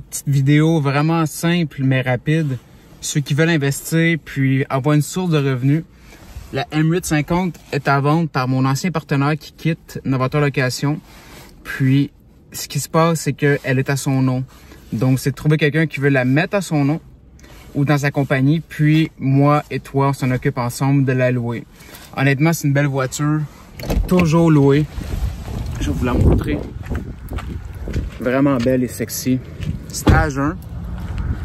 petite vidéo vraiment simple mais rapide. Ceux qui veulent investir puis avoir une source de revenus. La M850 est à vendre par mon ancien partenaire qui quitte Novateur Location. Puis, ce qui se passe, c'est qu'elle est à son nom. Donc, c'est de trouver quelqu'un qui veut la mettre à son nom ou dans sa compagnie. Puis, moi et toi, on s'en occupe ensemble de la louer. Honnêtement, c'est une belle voiture. Toujours louée. Je vais vous la montrer. Vraiment belle et sexy. Stage 1.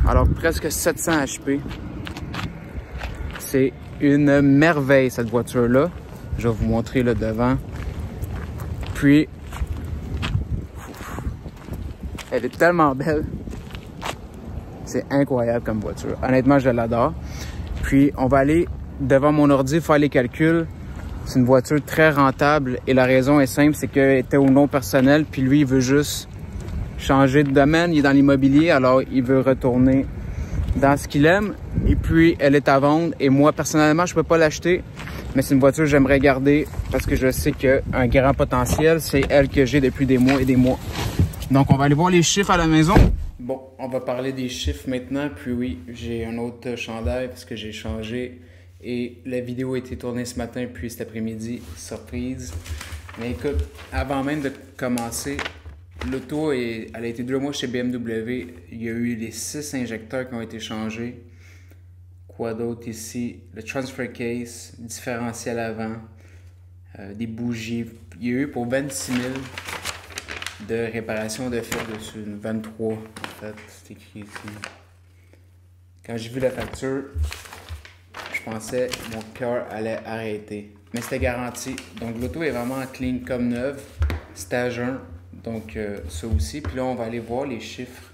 Alors, presque 700 HP. C'est une merveille, cette voiture-là. Je vais vous montrer le devant. Puis, elle est tellement belle. C'est incroyable comme voiture. Honnêtement, je l'adore. Puis, on va aller devant mon ordi faire les calculs. C'est une voiture très rentable et la raison est simple, c'est qu'elle était au nom personnel. Puis lui, il veut juste changer de domaine. Il est dans l'immobilier, alors il veut retourner dans ce qu'il aime. Et puis, elle est à vendre. Et moi, personnellement, je peux pas l'acheter. Mais c'est une voiture que j'aimerais garder parce que je sais qu'il y a un grand potentiel. C'est elle que j'ai depuis des mois et des mois. Donc, on va aller voir les chiffres à la maison. Bon, on va parler des chiffres maintenant. Puis oui, j'ai un autre chandail parce que j'ai changé. Et la vidéo a été tournée ce matin, puis cet après-midi, surprise. Mais écoute, avant même de commencer, l'auto, elle a été 2 mois chez BMW. Il y a eu les 6 injecteurs qui ont été changés. Quoi d'autre ici? Le transfer case, différentiel avant, des bougies. Il y a eu pour 26 000 de réparation de fait dessus. 23 en fait, c'est écrit ici. Quand j'ai vu la facture, je pensais que mon cœur allait arrêter. Mais c'était garanti. Donc l'auto est vraiment clean comme neuve. Stage 1. Donc ça aussi. Puis là, on va aller voir les chiffres.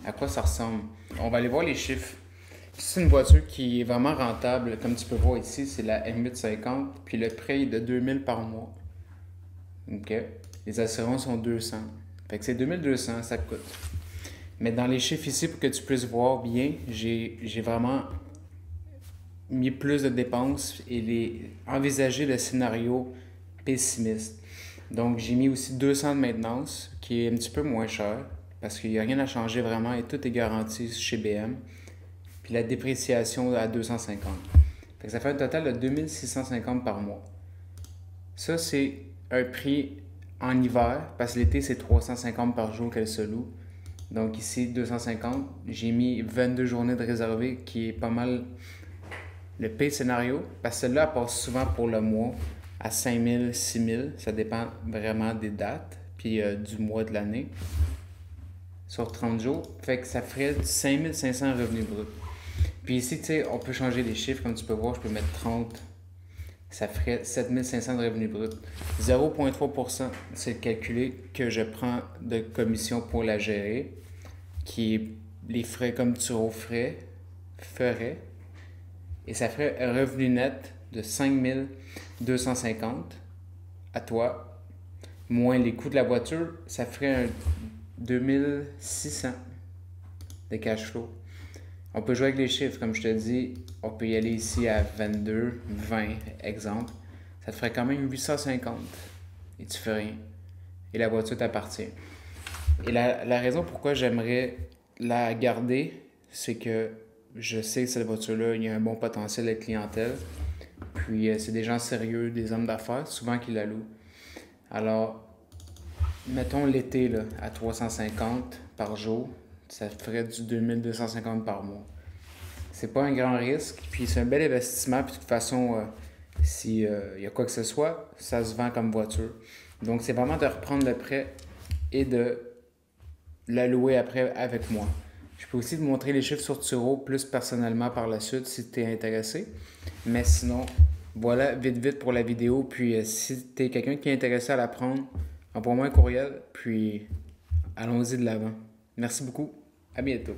À quoi ça ressemble? On va aller voir les chiffres. C'est une voiture qui est vraiment rentable. Comme tu peux voir ici, c'est la M850. Puis le prix est de 2000 par mois. OK. Les assurances sont 200. Fait que c'est 2200, ça coûte. Mais dans les chiffres ici, pour que tu puisses voir bien, j'ai vraiment mis plus de dépenses et envisager le scénario pessimiste. Donc, j'ai mis aussi 200 de maintenance, qui est un petit peu moins cher, parce qu'il n'y a rien à changer vraiment et tout est garanti chez BM. Puis la dépréciation à 250. Fait que ça fait un total de 2650 par mois. Ça, c'est un prix en hiver, parce que l'été, c'est 350 par jour qu'elle se loue. Donc ici, 250. J'ai mis 22 journées de réservé, qui est pas mal le pire scénario, parce que celle-là, elle passe souvent pour le mois à 5 000, 6 000. Ça dépend vraiment des dates, puis du mois de l'année. Sur 30 jours. Fait que ça ferait 5 500 revenus bruts. Puis ici, tu sais, on peut changer les chiffres. Comme tu peux voir, je peux mettre 30. Ça ferait 7 500 de revenus bruts. 0,3%, c'est calculé que je prends de commission pour la gérer, qui est les frais comme tu ferais. Et ça ferait un revenu net de 5 250 à toi, moins les coûts de la voiture, ça ferait un 2600 de cash flow. On peut jouer avec les chiffres, comme je te dis, on peut y aller ici à 22, 20, exemple. Ça te ferait quand même 850 et tu fais rien. Et la voiture t'appartient. Et la raison pourquoi j'aimerais la garder, c'est que je sais que cette voiture-là, il y a un bon potentiel de clientèle. Puis, c'est des gens sérieux, des hommes d'affaires, souvent qui la louent. Alors, mettons l'été là, à 350 par jour, ça ferait du 2250 par mois. C'est pas un grand risque, puis c'est un bel investissement. Puis de toute façon, s'il y a quoi que ce soit, ça se vend comme voiture. Donc, c'est vraiment de reprendre le prêt et de la louer après avec moi. Je peux aussi te montrer les chiffres sur Turo plus personnellement par la suite si tu es intéressé. Mais sinon, voilà, vite pour la vidéo. Puis si tu es quelqu'un qui est intéressé à la prendre, envoie-moi un courriel. Puis allons-y de l'avant. Merci beaucoup. À bientôt.